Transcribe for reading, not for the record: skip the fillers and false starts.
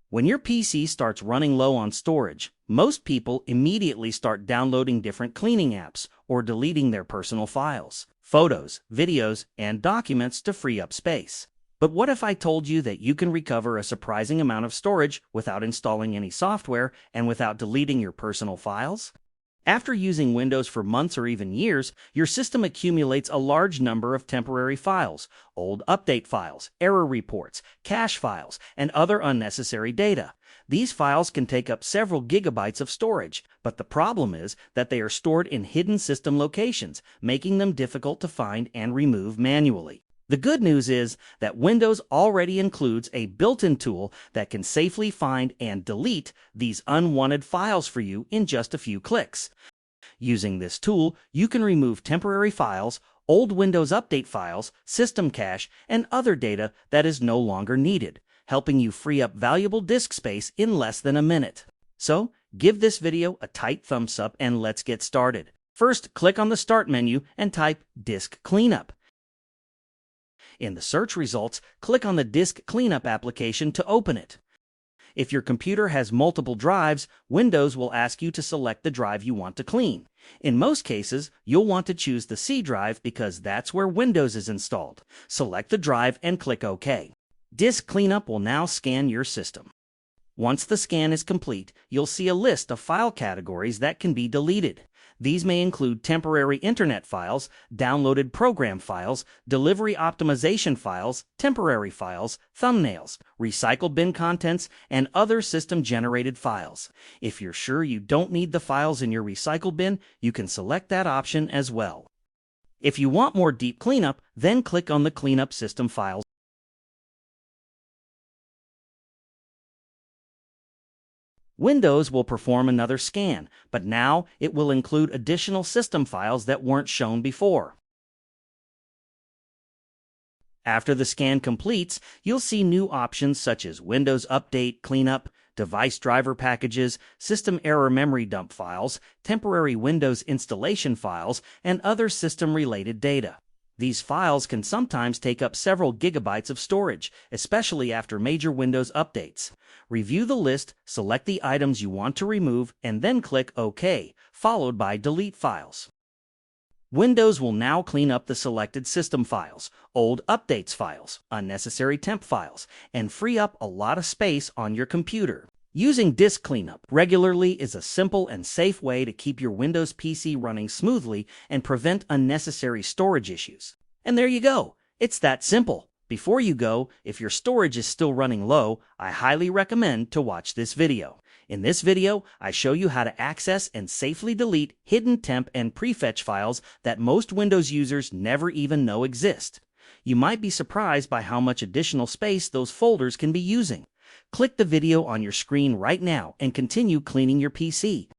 When your PC starts running low on storage, most people immediately start downloading different cleaning apps or deleting their personal files, photos, videos, and documents to free up space. But what if I told you that you can recover a surprising amount of storage without installing any software and without deleting your personal files? After using Windows for months or even years, your system accumulates a large number of temporary files, old update files, error reports, cache files, and other unnecessary data. These files can take up several gigabytes of storage, but the problem is that they are stored in hidden system locations, making them difficult to find and remove manually. The good news is that Windows already includes a built-in tool that can safely find and delete these unwanted files for you in just a few clicks. Using this tool, you can remove temporary files, old Windows Update files, system cache, and other data that is no longer needed, helping you free up valuable disk space in less than a minute. So, give this video a tight thumbs up and let's get started. First, click on the Start menu and type Disk Cleanup. In the search results, click on the Disk Cleanup application to open it. If your computer has multiple drives, Windows will ask you to select the drive you want to clean. In most cases, you'll want to choose the C drive because that's where Windows is installed. Select the drive and click OK. Disk Cleanup will now scan your system. Once the scan is complete, you'll see a list of file categories that can be deleted. These may include temporary internet files, downloaded program files, delivery optimization files, temporary files, thumbnails, recycled bin contents, and other system-generated files. If you're sure you don't need the files in your recycle bin, you can select that option as well. If you want more deep cleanup, then click on the Cleanup System Files. Windows will perform another scan, but now it will include additional system files that weren't shown before. After the scan completes, you'll see new options such as Windows Update Cleanup, device driver packages, system error memory dump files, temporary Windows installation files, and other system-related data. These files can sometimes take up several gigabytes of storage, especially after major Windows updates. Review the list, select the items you want to remove, and then click OK, followed by Delete Files. Windows will now clean up the selected system files, old updates files, unnecessary temp files, and free up a lot of space on your computer. Using Disk Cleanup regularly is a simple and safe way to keep your Windows PC running smoothly and prevent unnecessary storage issues. And there you go. It's that simple. Before you go, if your storage is still running low, I highly recommend to watch this video. In this video, I show you how to access and safely delete hidden temp and prefetch files that most Windows users never even know exist. You might be surprised by how much additional space those folders can be using. Click the video on your screen right now and continue cleaning your PC.